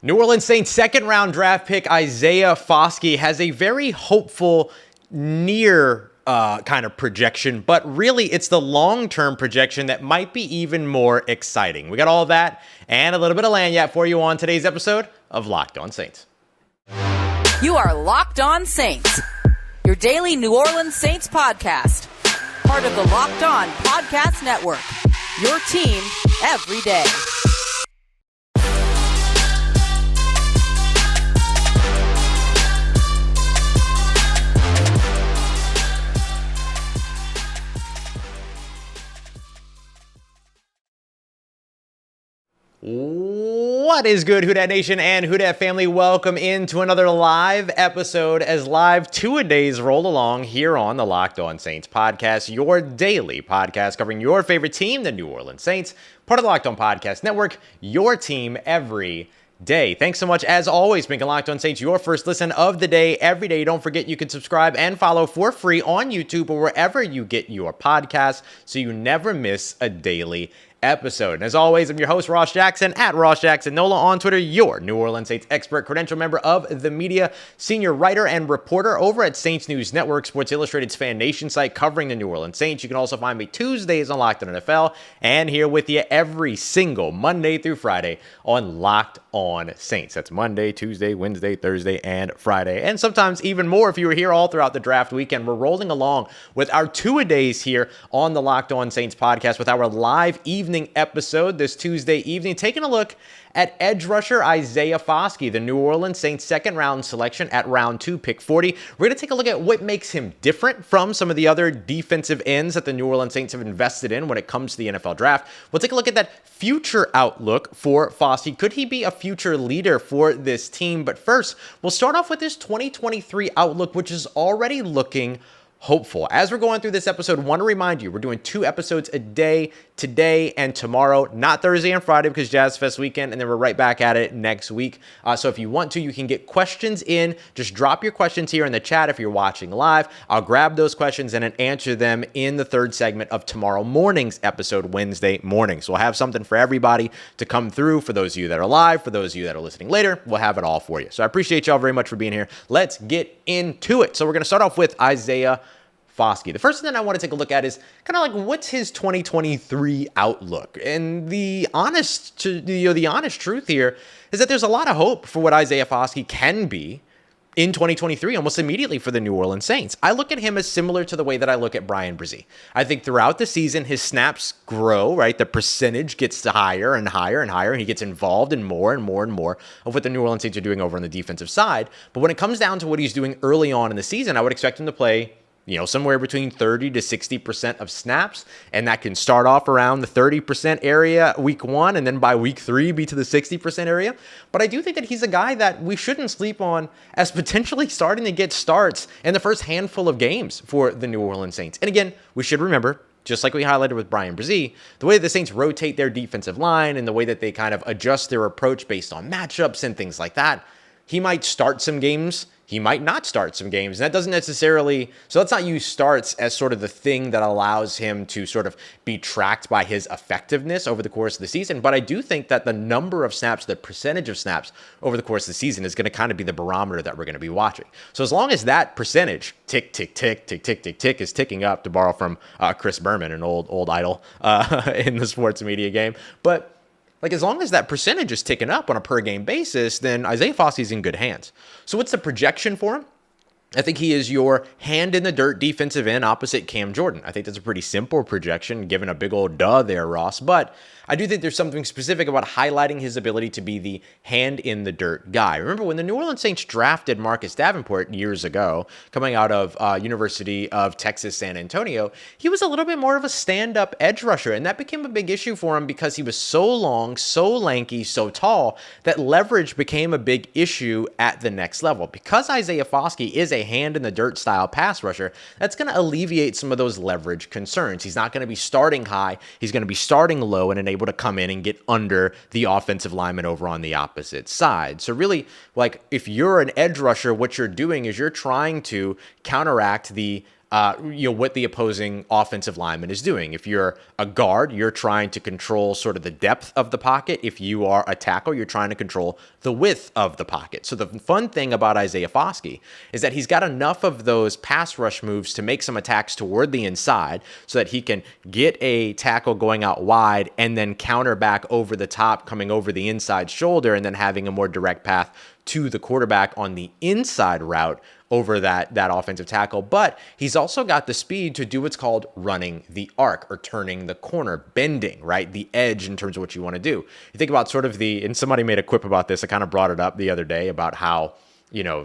New Orleans Saints second round draft pick Isaiah Foskey has a very hopeful near kind of projection, but really it's the long-term projection that might be even more exciting. We got all that and a little bit of lanyard for you on today's episode of Locked On Saints. You are Locked On Saints, your daily New Orleans Saints podcast, part of the Locked On Podcast Network, your team every day. What is good, Who Dat Nation and Who Dat family? Welcome into another live episode as live two-a-days roll along here on the Locked On Saints podcast, your daily podcast covering your favorite team, the New Orleans Saints, part of the Locked On Podcast Network, your team every day. Thanks so much, as always, making Locked On Saints your first listen of the day every day. Don't forget you can subscribe and follow for free on YouTube or wherever you get your podcasts so you never miss a daily episode. And as always, I'm your host, Ross Jackson, at Ross Jackson Nola on Twitter, your New Orleans Saints expert, credential member of the media, senior writer and reporter over at Saints News Network, Sports Illustrated's Fan Nation site covering the New Orleans Saints. You can also find me Tuesdays on Locked On NFL and here with you every single Monday through Friday on Locked On Saints. That's Monday, Tuesday, Wednesday, Thursday, and Friday. And sometimes even more if you were here all throughout the draft weekend. We're rolling along with our two-a-days here on the Locked On Saints podcast with our live evening episode this Tuesday evening, taking a look at edge rusher Isaiah Foskey, the New Orleans Saints second round selection at round 2, pick 40. We're going to take a look at what makes him different from some of the other defensive ends that the New Orleans Saints have invested in when it comes to the NFL draft. We'll take a look at that future outlook for Foskey. Could he be a future leader for this team? But first, we'll start off with his 2023 outlook, which is already looking hopeful. As we're going through this episode, I want to remind you, we're doing 2 episodes a day, today and tomorrow, not Thursday and Friday because Jazz Fest weekend, and then we're right back at it next week. So if you want to, you can get questions in. Just drop your questions here in the chat if you're watching live. I'll grab those questions and answer them in the third segment of tomorrow morning's episode, Wednesday morning. So we'll have something for everybody to come through. For those of you that are live, for those of you that are listening later, we'll have it all for you. So I appreciate y'all very much for being here. Let's get into it. So we're going to start off with Isaiah Foskey. The first thing I want to take a look at is kind of like what's his 2023 outlook. And the honest truth here is that there's a lot of hope for what Isaiah Foskey can be in 2023, almost immediately for the New Orleans Saints. I look at him as similar to the way that I look at Bryan Bresee. I think throughout the season, his snaps grow, right? The percentage gets higher and higher and higher, and he gets involved in more and more and more of what the New Orleans Saints are doing over on the defensive side. But when it comes down to what he's doing early on in the season, I would expect him to play somewhere between 30 to 60% of snaps, and that can start off around the 30% area week 1, and then by week 3 be to the 60% area. But I do think that he's a guy that we shouldn't sleep on as potentially starting to get starts in the first handful of games for the New Orleans Saints. And again, we should remember, just like we highlighted with Bryan Bresee, the way the Saints rotate their defensive line and the way that they kind of adjust their approach based on matchups and things like that, he might start some games, he might not start some games. And that doesn't necessarily, so let's not use starts as sort of the thing that allows him to sort of be tracked by his effectiveness over the course of the season. But I do think that the number of snaps, the percentage of snaps over the course of the season is going to kind of be the barometer that we're going to be watching. So as long as that percentage, tick, tick, tick, tick, tick, tick, tick, is ticking up, to borrow from Chris Berman, an old idol in the sports media game. But as long as that percentage is ticking up on a per game basis, then Isaiah Foskey's in good hands. So what's the projection for him? I think he is your hand-in-the-dirt defensive end opposite Cam Jordan. I think that's a pretty simple projection, given a big old duh there, Ross. But I do think there's something specific about highlighting his ability to be the hand-in-the-dirt guy. Remember, when the New Orleans Saints drafted Marcus Davenport years ago, coming out of University of Texas, San Antonio, he was a little bit more of a stand-up edge rusher, and that became a big issue for him because he was so long, so lanky, so tall, that leverage became a big issue at the next level. Because Isaiah Foskey is a hand-in-the-dirt style pass rusher, that's going to alleviate some of those leverage concerns. He's not going to be starting high. He's going to be starting low and enable to come in and get under the offensive lineman over on the opposite side. So really, if you're an edge rusher, what you're doing is you're trying to counteract the what the opposing offensive lineman is doing. If you're a guard, you're trying to control sort of the depth of the pocket. If you are a tackle, you're trying to control the width of the pocket. So the fun thing about Isaiah Foskey is that he's got enough of those pass rush moves to make some attacks toward the inside so that he can get a tackle going out wide and then counter back over the top, coming over the inside shoulder, and then having a more direct path to the quarterback on the inside route over that offensive tackle. But he's also got the speed to do what's called running the arc, or turning the corner, bending, right? The edge in terms of what you want to do. You think about sort of and somebody made a quip about this. I kind of brought it up the other day about how,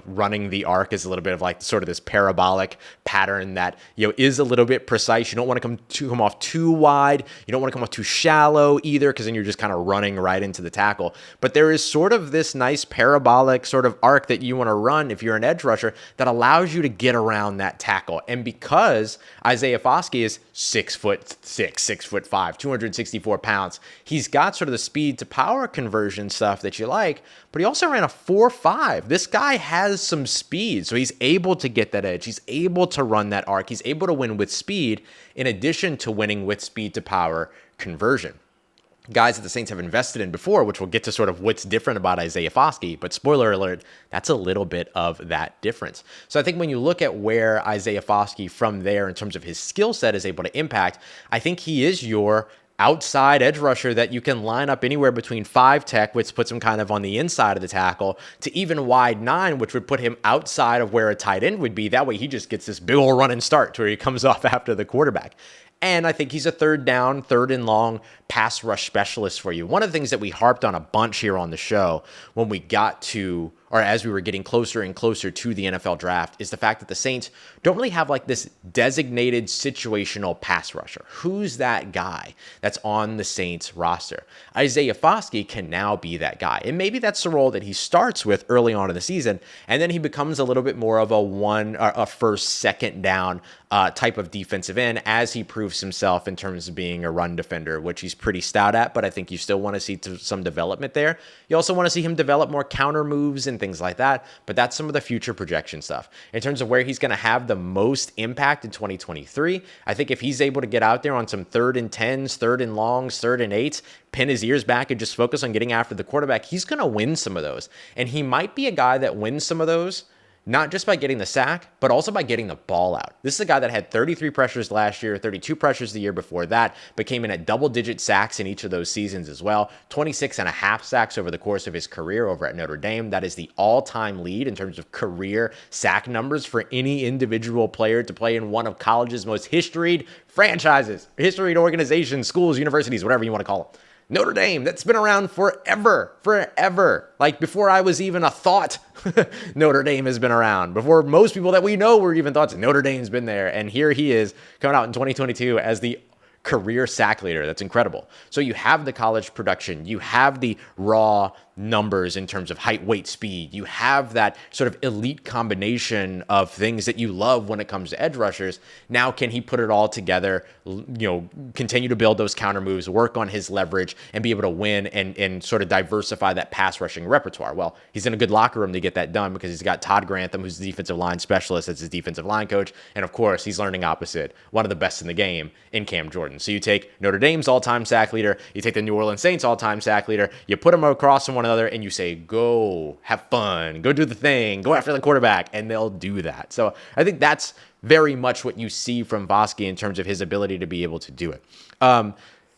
running the arc is a little bit of like sort of this parabolic pattern that, is a little bit precise. You don't want to come off too wide. You don't want to come off too shallow either, because then you're just kind of running right into the tackle. But there is sort of this nice parabolic sort of arc that you want to run if you're an edge rusher that allows you to get around that tackle. And because Isaiah Foskey is 6'6", 6'5", 264 pounds, he's got sort of the speed to power conversion stuff that you like, but he also ran a 4.5. This guy has some speed, so he's able to get that edge. He's able to run that arc. He's able to win with speed, in addition to winning with speed to power conversion. Guys that the Saints have invested in before, which we'll get to sort of what's different about Isaiah Foskey, but spoiler alert, that's a little bit of that difference. So I think when you look at where Isaiah Foskey from there in terms of his skill set is able to impact, I think he is your outside edge rusher that you can line up anywhere between 5 tech, which puts him kind of on the inside of the tackle, to even wide 9, which would put him outside of where a tight end would be. That way he just gets this big old run and start to where he comes off after the quarterback. And I think he's a third down, third and long pass rush specialist for you. One of the things that we harped on a bunch here on the show when we got to, or as we were getting closer and closer to the NFL draft, is the fact that the Saints don't really have like this designated situational pass rusher. Who's that guy that's on the Saints roster? Isaiah Foskey can now be that guy. And maybe that's the role that he starts with early on in the season, and then he becomes a little bit more of a first, second down type of defensive end as he proves himself in terms of being a run defender, which he's pretty stout at, but I think you still want to see some development there. You also want to see him develop more counter moves and things like that, but that's some of the future projection stuff. In terms of where he's going to have the most impact in 2023, I think if he's able to get out there on some 3rd and 10s, 3rd and longs, 3rd and 8s, pin his ears back and just focus on getting after the quarterback, he's going to win some of those. And he might be a guy that wins some of those not just by getting the sack, but also by getting the ball out. This is a guy that had 33 pressures last year, 32 pressures the year before that, but came in at double-digit sacks in each of those seasons as well. 26 and a half sacks over the course of his career over at Notre Dame. That is the all-time lead in terms of career sack numbers for any individual player to play in one of college's most historied franchises, historied organizations, schools, universities, whatever you want to call them. Notre Dame, that's been around forever. Like before I was even a thought, Notre Dame has been around. Before most people that we know were even thoughts, Notre Dame's been there. And here he is coming out in 2022 as the career sack leader. That's incredible. So you have the college production, you have the raw numbers in terms of height, weight, speed. You have that sort of elite combination of things that you love when it comes to edge rushers. Now, can he put it all together, continue to build those counter moves, work on his leverage, and be able to win and sort of diversify that pass rushing repertoire? Well, he's in a good locker room to get that done because he's got Todd Grantham, who's the defensive line specialist, as his defensive line coach. And of course, he's learning opposite one of the best in the game in Cam Jordan. So you take Notre Dame's all-time sack leader, you take the New Orleans Saints all-time sack leader, you put them across from one another, and you say, go have fun, go do the thing, go after the quarterback, and they'll do that. So I think that's very much what you see from Foskey in terms of his ability to be able to do it.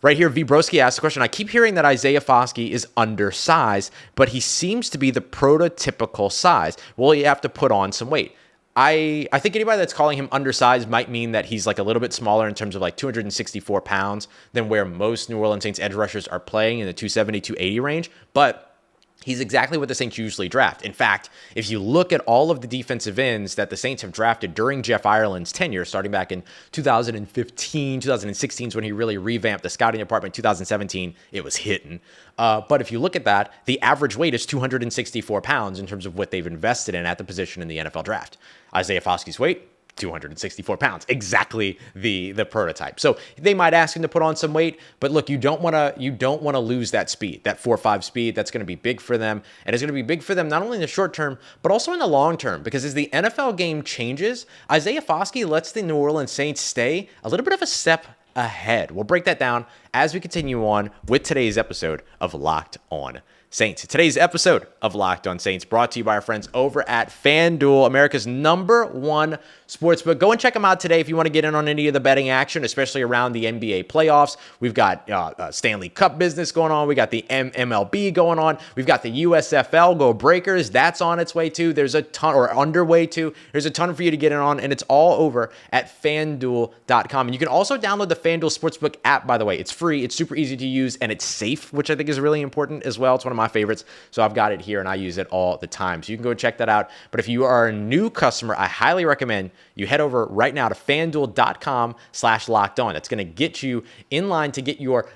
Right here, V. Broski asked the question, I keep hearing that Isaiah Foskey is undersized, but he seems to be the prototypical size. Well, you have to put on some weight. I think anybody that's calling him undersized might mean that he's like a little bit smaller in terms of like 264 pounds than where most New Orleans Saints edge rushers are playing in the 270, 280 range. But he's exactly what the Saints usually draft. In fact, if you look at all of the defensive ends that the Saints have drafted during Jeff Ireland's tenure, starting back in 2015, 2016 is when he really revamped the scouting department. 2017, it was hitting. But if you look at that, the average weight is 264 pounds in terms of what they've invested in at the position in the NFL draft. Isaiah Foskey's weight, 264 pounds, exactly the prototype. So they might ask him to put on some weight, but look, you don't want to lose that speed, that 4.5 speed. That's going to be big for them, and it's going to be big for them not only in the short term but also in the long term, because as the NFL game changes, Isaiah Foskey lets the New Orleans Saints stay a little bit of a step ahead. We'll break that down as we continue on with today's episode of Locked On Saints. Today's episode of Locked On Saints brought to you by our friends over at FanDuel, America's #1 sportsbook. Go and check them out today if you want to get in on any of the betting action, especially around the NBA playoffs. We've got Stanley Cup business going on. We got the MLB going on. We've got the USFL, Go Breakers. That's on its way too. There's a ton, or underway too. There's a ton for you to get in on, and it's all over at FanDuel.com. And you can also download the FanDuel Sportsbook app, by the way. It's free. It's super easy to use, and it's safe, which I think is really important as well. It's one of my favorites, so I've got it here, and I use it all the time. So you can go check that out. But if you are a new customer, I highly recommend you head over right now to FanDuel.com/lockedon. That's going to get you in line to get your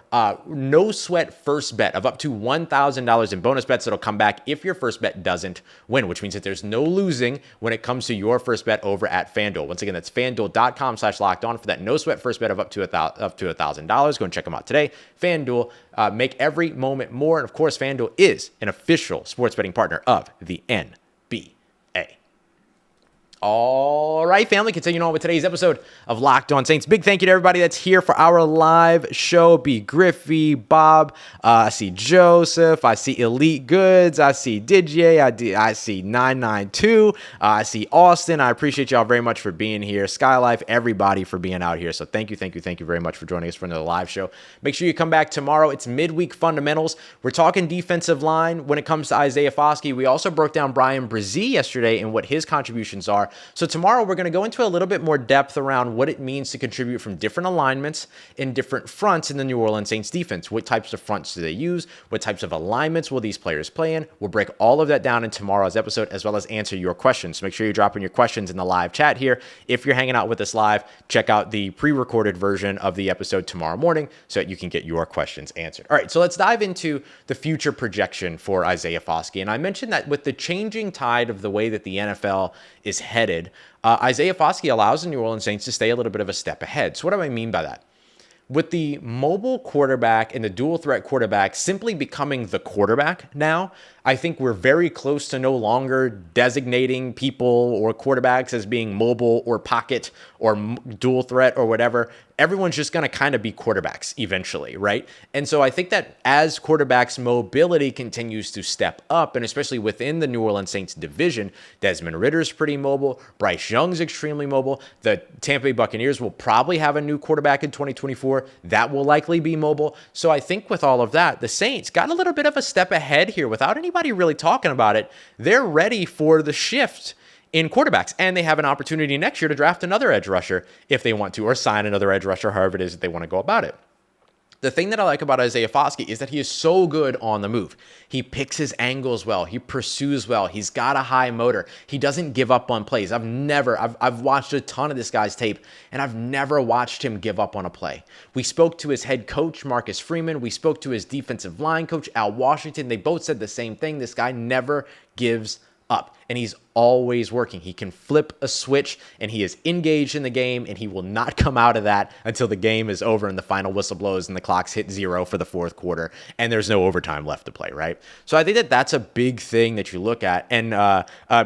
no sweat first bet of up to $1,000 in bonus bets that'll come back if your first bet doesn't win, which means that there's no losing when it comes to your first bet over at FanDuel. Once again, that's FanDuel.com/lockedon for that no sweat first bet of up to $1,000. Go and check them out today. FanDuel, make every moment more. And of course, FanDuel is an official sports betting partner of the NBA. All right, family, continuing on with today's episode of Locked On Saints. Big thank you to everybody that's here for our live show. B. Griffey, Bob, I see Joseph, I see Elite Goods, I see DJ, I see 992, I see Austin. I appreciate y'all very much for being here. Skylife, everybody for being out here. So thank you very much for joining us for another live show. Make sure you come back tomorrow. It's midweek fundamentals. We're talking defensive line when it comes to Isaiah Foskey. We also broke down Bryan Bresee yesterday and what his contributions are. So tomorrow we're going to go into a little bit more depth around what it means to contribute from different alignments in different fronts in the New Orleans Saints defense. What types of fronts do they use? What types of alignments will these players play in? We'll break all of that down in tomorrow's episode, as well as answer your questions. So make sure you're dropping your questions in the live chat here. If you're hanging out with us live, check out the pre-recorded version of the episode tomorrow morning so that you can get your questions answered. All right, so let's dive into the future projection for Isaiah Foskey. And I mentioned that with the changing tide of the way that the NFL is headed, Isaiah Foskey allows the New Orleans Saints to stay a little bit of a step ahead. So what do I mean by that? With the mobile quarterback and the dual threat quarterback simply becoming the quarterback now, I think we're very close to no longer designating people or quarterbacks as being mobile or pocket or dual threat or whatever. Everyone's just going to kind of be quarterbacks eventually, right? And so I think that as quarterbacks' mobility continues to step up, and especially within the New Orleans Saints division, Desmond Ritter's pretty mobile, Bryce Young's extremely mobile. The Tampa Bay Buccaneers will probably have a new quarterback in 2024. That will likely be mobile. So I think with all of that, the Saints got a little bit of a step ahead here without anybody really talking about it. They're ready for the shift in quarterbacks, and they have an opportunity next year to draft another edge rusher if they want to, or sign another edge rusher, however it is that they want to go about it. The thing that I like about Isaiah Foskey is that he is so good on the move. He picks his angles well. He pursues well. He's got a high motor. He doesn't give up on plays. I've watched a ton of this guy's tape, and I've never watched him give up on a play. We spoke to his head coach, Marcus Freeman. We spoke to his defensive line coach, Al Washington. They both said the same thing. This guy never gives up, and he's always working. He can flip a switch, and he is engaged in the game, and he will not come out of that until the game is over and the final whistle blows and the clock's hit 0 for the fourth quarter and there's no overtime left to play, right? So I think that that's a big thing that you look at. And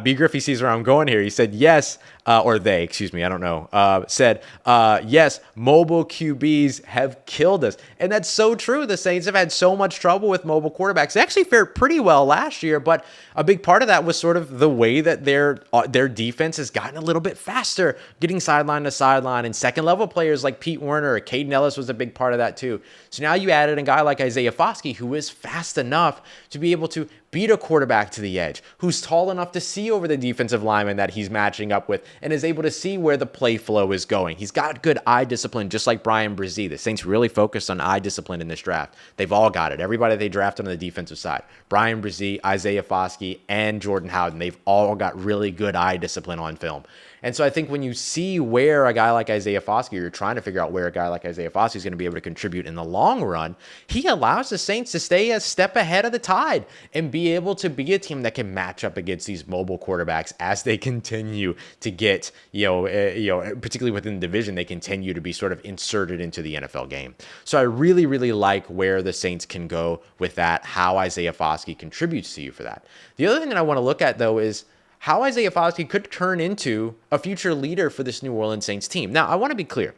B. Griffey sees where I'm going here. He said yes, or they, excuse me, I don't know, said yes, mobile QBs have killed us. And that's so true. The Saints have had so much trouble with mobile quarterbacks. They actually fared pretty well last year, but a big part of that was sort of the way that their defense has gotten a little bit faster, getting sideline to sideline, and second level players like Pete Werner or Caden Ellis was a big part of that too. So now you added a guy like Isaiah Foskey, who is fast enough to be able to beat a quarterback to the edge, who's tall enough to see over the defensive lineman that he's matching up with and is able to see where the play flow is going. He's got good eye discipline, just like Bryan Bresee. The Saints really focused on eye discipline in this draft. They've all got it. Everybody they drafted on the defensive side, Bryan Bresee, Isaiah Foskey, and Jordan Howden, they've all got really good eye discipline on film. And so I think when you see where a guy like Isaiah Foskey, you're trying to figure out where a guy like Isaiah Foskey is going to be able to contribute in the long run, he allows the Saints to stay a step ahead of the tide and be able to be a team that can match up against these mobile quarterbacks as they continue to get, particularly within the division, they continue to be sort of inserted into the NFL game. So I really, really like where the Saints can go with that, how Isaiah Foskey contributes to you for that. The other thing that I want to look at, though, is how Isaiah Foskey could turn into a future leader for this New Orleans Saints team. Now, I want to be clear.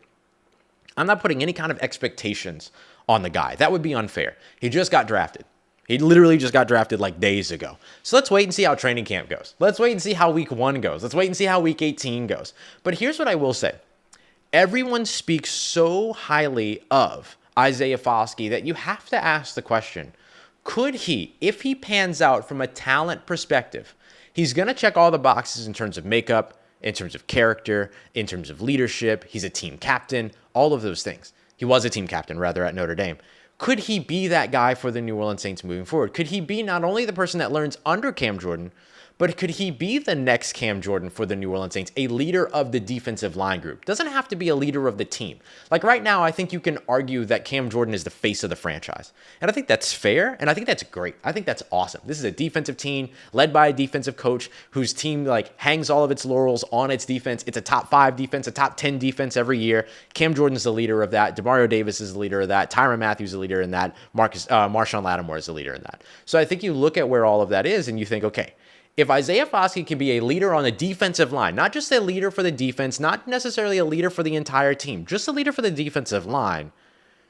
I'm not putting any kind of expectations on the guy. That would be unfair. He just got drafted. He literally just got drafted like days ago. So let's wait and see how training camp goes. Let's wait and see how week 1 goes. Let's wait and see how week 18 goes. But here's what I will say. Everyone speaks so highly of Isaiah Foskey that you have to ask the question, could he, if he pans out from a talent perspective, he's going to check all the boxes in terms of makeup, in terms of character, in terms of leadership. He's a team captain, all of those things. He was a team captain, rather, at Notre Dame. Could he be that guy for the New Orleans Saints moving forward? Could he be not only the person that learns under Cam Jordan, but could he be the next Cam Jordan for the New Orleans Saints, a leader of the defensive line group? Doesn't have to be a leader of the team. Like right now, I think you can argue that Cam Jordan is the face of the franchise. And I think that's fair, and I think that's great. I think that's awesome. This is a defensive team led by a defensive coach whose team hangs all of its laurels on its defense. It's a top 5 defense, a top 10 defense every year. Cam Jordan is the leader of that. Demario Davis is the leader of that. Tyrann Mathieu is the leader in that. Marshawn Lattimore is the leader in that. So I think you look at where all of that is, and you think, okay, if Isaiah Foskey can be a leader on the defensive line, not just a leader for the defense, not necessarily a leader for the entire team, just a leader for the defensive line,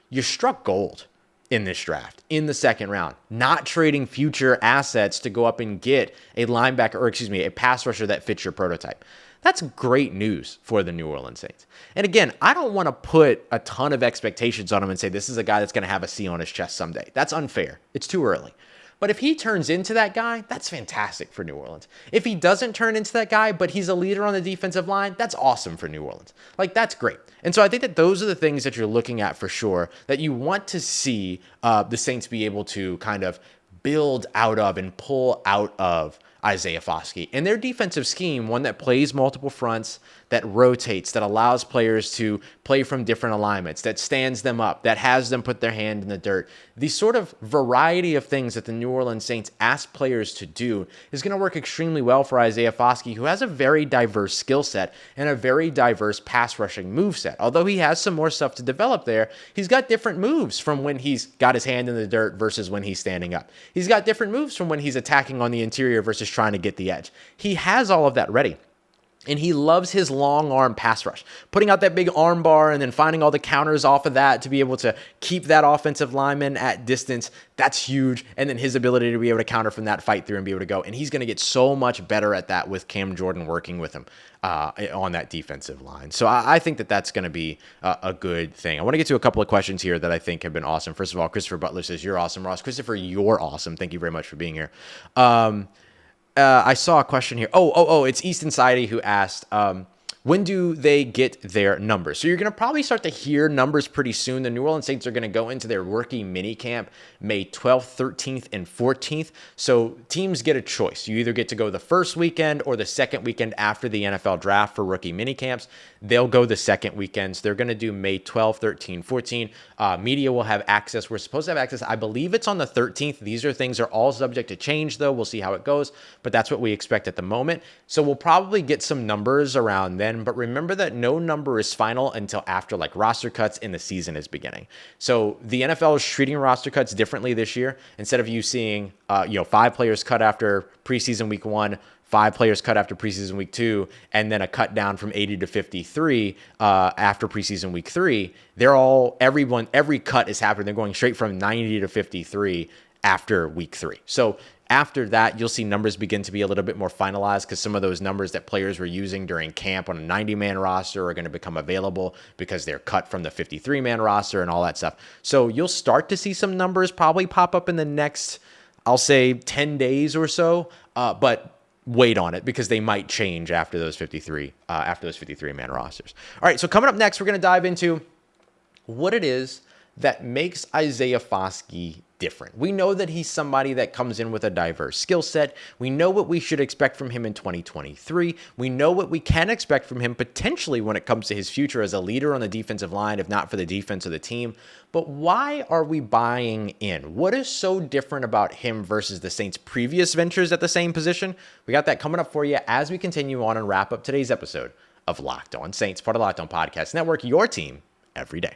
you struck gold in this draft, in the second round, not trading future assets to go up and get a a pass rusher that fits your prototype. That's great news for the New Orleans Saints. And again, I don't want to put a ton of expectations on him and say this is a guy that's going to have a C on his chest someday. That's unfair. It's too early. But if he turns into that guy, that's fantastic for New Orleans. If he doesn't turn into that guy, but he's a leader on the defensive line, that's awesome for New Orleans. That's great. And so I think that those are the things that you're looking at for sure, that you want to see the Saints be able to kind of build out of and pull out of Isaiah Foskey. And their defensive scheme, one that plays multiple fronts, that rotates, that allows players to play from different alignments, that stands them up, that has them put their hand in the dirt. The sort of variety of things that the New Orleans Saints ask players to do is going to work extremely well for Isaiah Foskey, who has a very diverse skill set and a very diverse pass rushing move set. Although he has some more stuff to develop there, he's got different moves from when he's got his hand in the dirt versus when he's standing up. He's got different moves from when he's attacking on the interior versus trying to get the edge. He has all of that ready. And he loves his long arm pass rush, putting out that big arm bar and then finding all the counters off of that to be able to keep that offensive lineman at distance. That's huge. And then his ability to be able to counter from that, fight through and be able to go. And he's going to get so much better at that with Cam Jordan working with him on that defensive line. So I think that that's going to be a good thing. I want to get to a couple of questions here that I think have been awesome. First of all, Christopher Butler says, "You're awesome, Ross." Christopher, you're awesome. Thank you very much for being here. I saw a question here. It's Easton Sidey who asked, when do they get their numbers? So you're going to probably start to hear numbers pretty soon. The New Orleans Saints are going to go into their rookie mini camp May 12th, 13th, and 14th. So teams get a choice. You either get to go the first weekend or the second weekend after the NFL draft for rookie mini camps. They'll go the second weekend. So they're going to do May 12, 13, 14. Media will have access. We're supposed to have access. I believe it's on the 13th. These are all subject to change, though. We'll see how it goes. But that's what we expect at the moment. So we'll probably get some numbers around then. But remember that no number is final until after roster cuts and the season is beginning. So the NFL is treating roster cuts differently this year. Instead of you seeing 5 players cut after preseason week 1, 5 players cut after preseason week 2, and then a cut down from 80 to 53 after preseason week 3. Every cut is happening. They're going straight from 90 to 53 after week 3. So after that, you'll see numbers begin to be a little bit more finalized because some of those numbers that players were using during camp on a 90-man roster are going to become available because they're cut from the 53-man roster and all that stuff. So you'll start to see some numbers probably pop up in the next, I'll say, 10 days or so, but wait on it because they might change after those 53-man rosters. All right, so coming up next, we're going to dive into what it is that makes Isaiah Foskey different? We know that he's somebody that comes in with a diverse skill set. We know what we should expect from him in 2023. We know what we can expect from him potentially when it comes to his future as a leader on the defensive line, if not for the defense of the team. But why are we buying in? What is so different about him versus the Saints' previous ventures at the same position? We got that coming up for you as we continue on and wrap up today's episode of Locked On Saints, part of the Locked On Podcast Network, your team every day.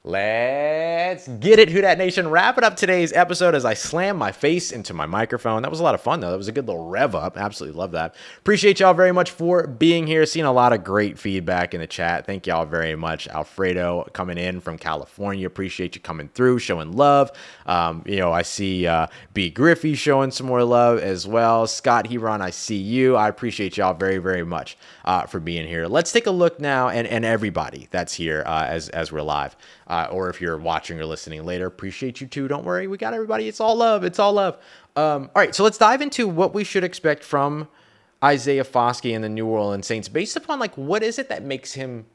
Let's get it, Who Dat Nation. Wrapping up today's episode as I slam my face into my microphone. That was a lot of fun, though. That was a good little rev up. Absolutely love that. Appreciate y'all very much for being here. Seeing a lot of great feedback in the chat. Thank y'all very much. Alfredo coming in from California. Appreciate you coming through, showing love. I see B. Griffey showing some more love as well. Scott Hebron, I see you. I appreciate y'all very, very much for being here. Let's take a look now, and everybody that's here as we're live. Or if you're watching or listening later, appreciate you too. Don't worry. We got everybody. It's all love. It's all love. All right. So let's dive into what we should expect from Isaiah Foskey and the New Orleans Saints based upon what is it that makes him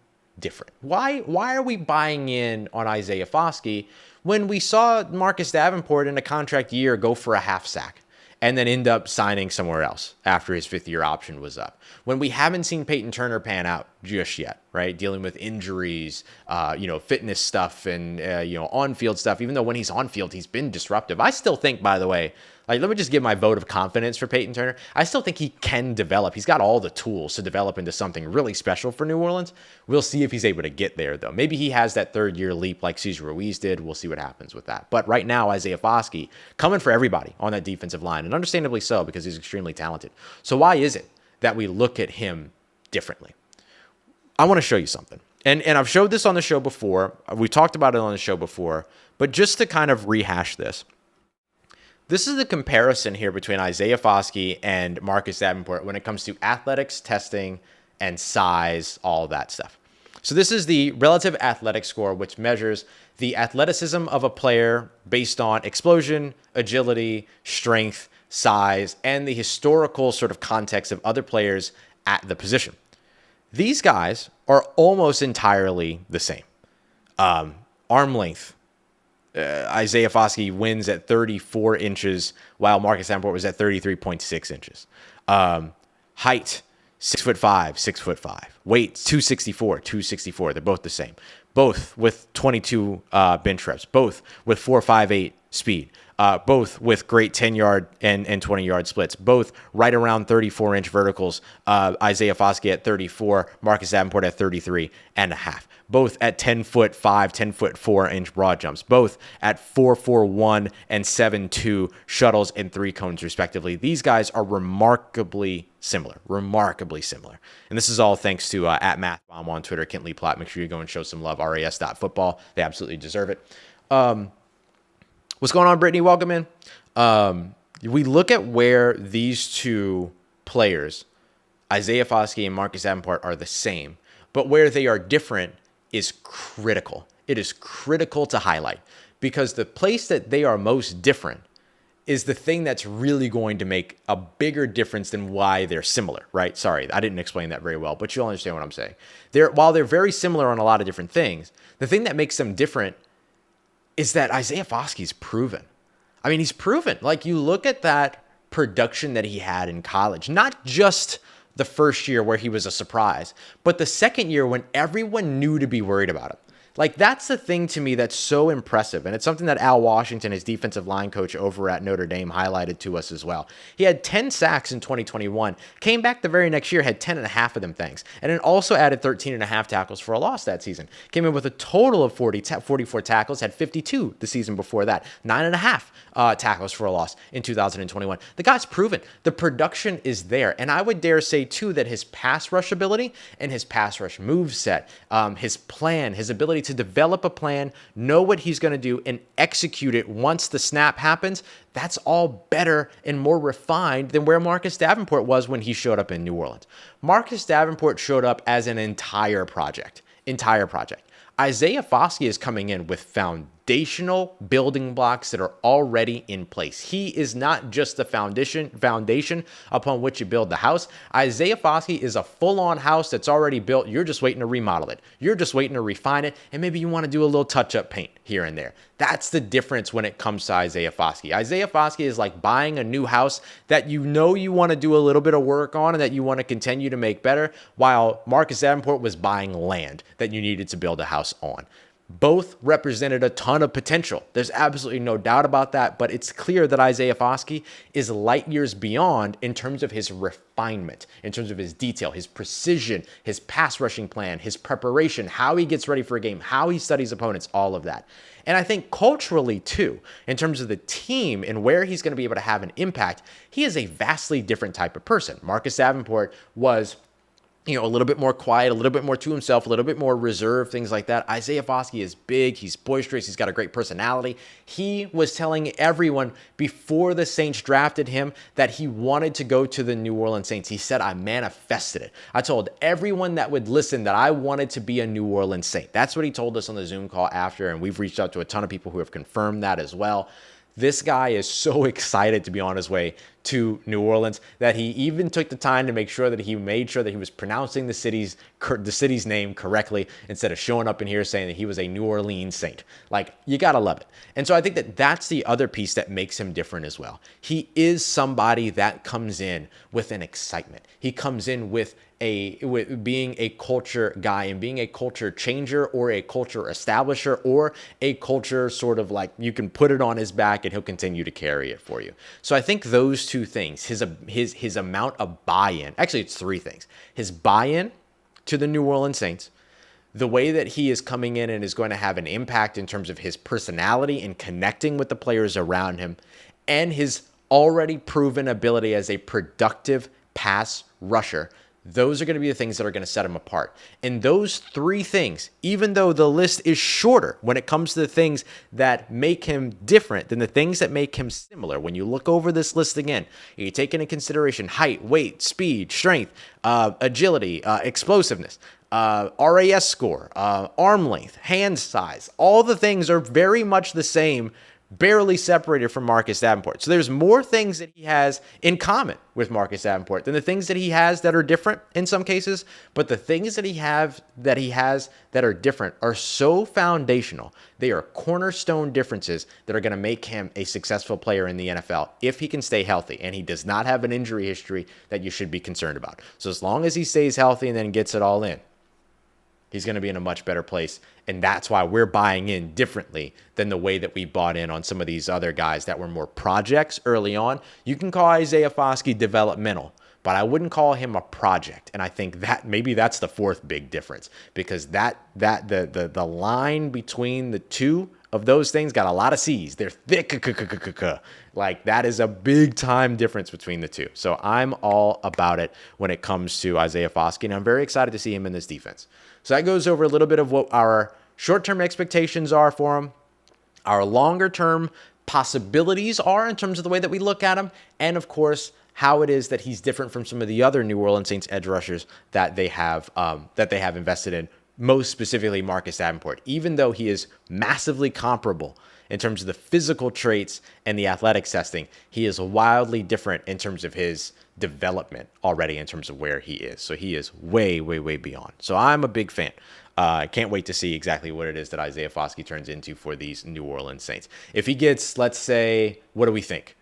different? Why are we buying in on Isaiah Foskey when we saw Marcus Davenport in a contract year go for a half sack and then end up signing somewhere else after his 5th-year option was up? When we haven't seen Payton Turner pan out just yet, right? Dealing with injuries, fitness stuff and, on-field stuff, even though when he's on-field, he's been disruptive. I still think, by the way, let me just give my vote of confidence for Payton Turner. I still think he can develop. He's got all the tools to develop into something really special for New Orleans. We'll see if he's able to get there, though. Maybe he has that 3rd-year leap like Cesar Ruiz did. We'll see what happens with that. But right now, Isaiah Foskey coming for everybody on that defensive line, and understandably so because he's extremely talented. So why is it that we look at him differently? I want to show you something. And I've showed this on the show before. We talked about it on the show before. But just to kind of rehash this, this is the comparison here between Isaiah Foskey and Marcus Davenport when it comes to athletics, testing, and size, all that stuff. So this is the relative athletic score, which measures the athleticism of a player based on explosion, agility, strength, size, and the historical sort of context of other players at the position. These guys are almost entirely the same. Arm length. Isaiah Foskey wins at 34 inches, while Marcus Davenport was at 33.6 inches. Height, 6'5", 6'5". Weight, 264. They're both the same. Both with 22 bench reps. Both with 4.58 speed. Both with great 10-yard and 20-yard splits. Both right around 34-inch verticals. Isaiah Foskey at 34, Marcus Davenport at 33.5. Both at 10'5", 10'4" broad jumps. Both at 4.41 and 7.2 shuttles and 3 cones, respectively. These guys are remarkably similar. And this is all thanks to at MathBomb on Twitter, Kent Lee Platt. Make sure you go and show some love. RAS.football. They absolutely deserve it. What's going on, Brittany? Welcome in. We look at where these two players, Isaiah Foskey and Marcus Davenport, are the same, but where they are different is critical. It is critical to highlight because the place that they are most different is the thing that's really going to make a bigger difference than why they're similar, right? Sorry, I didn't explain that very well, but you'll understand what I'm saying. While they're very similar on a lot of different things, the thing that makes them different is that Isaiah Foskey's proven. I mean, he's proven. You look at that production that he had in college, not just the first year where he was a surprise, but the second year when everyone knew to be worried about him. That's the thing to me that's so impressive. And it's something that Al Washington, his defensive line coach over at Notre Dame, highlighted to us as well. He had 10 sacks in 2021, came back the very next year, had 10 and a half of them things, and then also added 13 and a half tackles for a loss that season. Came in with a total of 44 tackles, had 52 the season before that, 9 and a half tackles for a loss in 2021. The guy's proven. The production is there. And I would dare say, too, that his pass rush ability and his pass rush move set, his plan, his ability to develop a plan, know what he's going to do, and execute it once the snap happens, that's all better and more refined than where Marcus Davenport was when he showed up in New Orleans. Marcus Davenport showed up as an entire project. Isaiah Foskey is coming in with foundation. foundational building blocks that are already in place. He is not just the foundation upon which you build the house. Isaiah Foskey is a full-on house that's already built. You're just waiting to remodel it. You're just waiting to refine it, and maybe you want to do a little touch-up paint here and there. That's the difference when it comes to Isaiah Foskey. Isaiah Foskey is like buying a new house that you know you want to do a little bit of work on and that you want to continue to make better, while Marcus Davenport was buying land that you needed to build a house on. Both represented a ton of potential. There's absolutely no doubt about that, but it's clear that Isaiah Foskey is light years beyond in terms of his refinement, in terms of his detail, his precision, his pass rushing plan, his preparation, how he gets ready for a game, how he studies opponents, all of that. And I think culturally too, in terms of the team and where he's going to be able to have an impact, he is a vastly different type of person. Marcus Davenport was a little bit more quiet, a little bit more to himself, a little bit more reserved, things like that. Isaiah Foskey is big. He's boisterous. He's got a great personality. He was telling everyone before the Saints drafted him that he wanted to go to the New Orleans Saints. He said, I manifested it. I told everyone that would listen that I wanted to be a New Orleans Saint. That's what he told us on the Zoom call after, and we've reached out to a ton of people who have confirmed that as well. This guy is so excited to be on his way to New Orleans that he even took the time to make sure that he made sure that he was pronouncing the city's name correctly instead of showing up in here saying that he was a New Orleans Saint. Like, you got to love it. And so I think that that's the other piece that makes him different as well. He is somebody that comes in with an excitement. He comes in with being a culture guy and being a culture changer or a culture establisher or a culture sort of like you can put it on his back and he'll continue to carry it for you. So I think those two things, his amount of buy-in, actually it's three things, his buy-in to the New Orleans Saints, the way that he is coming in and is going to have an impact in terms of his personality and connecting with the players around him, and his already proven ability as a productive pass rusher. Those are going to be the things that are going to set him apart. And those three things, even though the list is shorter when it comes to the things that make him different than the things that make him similar, when you look over this list again, you take into consideration height, weight, speed, strength, agility, explosiveness, RAS score, arm length, hand size, all the things are very much the same, barely separated from Marcus Davenport. So there's more things that he has in common with Marcus Davenport than the things that he has that are different in some cases. But the things that he has that are different are so foundational. They are cornerstone differences that are going to make him a successful player in the NFL if he can stay healthy. And he does not have an injury history that you should be concerned about. So as long as he stays healthy and then gets it all in, he's going to be in a much better place. And that's why we're buying in differently than the way that we bought in on some of these other guys that were more projects early on. You can call Isaiah Foskey developmental, but I wouldn't call him a project. And I think that maybe that's the fourth big difference, because the line between the two of those things got a lot of C's. They're thick. Like, that is a big time difference between the two. So I'm all about it when it comes to Isaiah Foskey, and I'm very excited to see him in this defense. So that goes over a little bit of what our short-term expectations are for him, our longer-term possibilities are in terms of the way that we look at him, and of course, how it is that he's different from some of the other New Orleans Saints edge rushers that they have invested in, most specifically Marcus Davenport. Even though he is massively comparable in terms of the physical traits and the athletics testing, he is wildly different in terms of his development already in terms of where he is. So he is way, way, way beyond. So I'm a big fan. I can't wait to see exactly what it is that Isaiah Foskey turns into for these New Orleans Saints. If he gets, let's say, what do we think?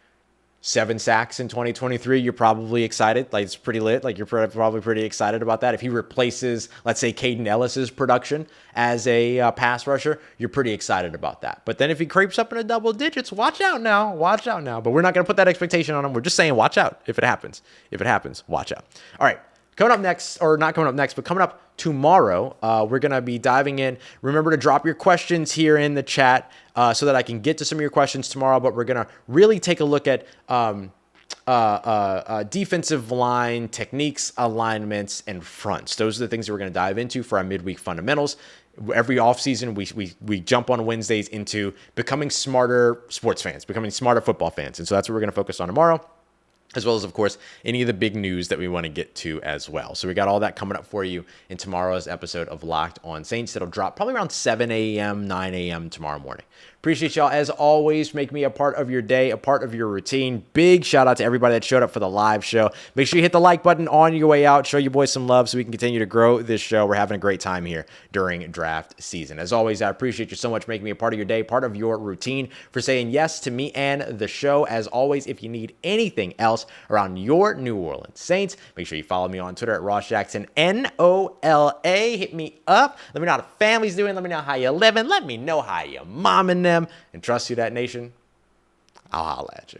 7 sacks in 2023, you're probably excited. Like, it's pretty lit. Like, you're probably pretty excited about that. If he replaces, let's say, Caden Ellis's production as a pass rusher, you're pretty excited about that. But then if he creeps up into double digits, watch out now. Watch out now. But we're not going to put that expectation on him. We're just saying watch out if it happens. If it happens, watch out. All right. Coming up next, or not coming up next, but coming up tomorrow, we're going to be diving in. Remember to drop your questions here in the chat so that I can get to some of your questions tomorrow. But we're going to really take a look at defensive line techniques, alignments, and fronts. Those are the things that we're going to dive into for our midweek fundamentals. Every offseason, we jump on Wednesdays into becoming smarter sports fans, becoming smarter football fans. And so that's what we're going to focus on tomorrow. as well as, of course, any of the big news that we want to get to as well. So we got all that coming up for you in tomorrow's episode of Locked On Saints. That'll drop probably around 7 a.m., 9 a.m. tomorrow morning. Appreciate y'all, as always, for making me a part of your day, a part of your routine. Big shout out to everybody that showed up for the live show. Make sure you hit the like button on your way out. Show your boys some love so we can continue to grow this show. We're having a great time here during draft season. As always, I appreciate you so much for making me a part of your day, part of your routine, for saying yes to me and the show. As always, if you need anything else around your New Orleans Saints, make sure you follow me on Twitter at Ross Jackson, NOLA. Hit me up. Let me know how the family's doing. Let me know how you're living. Let me know how you're momming them. And trust you, that nation. I'll holla at you.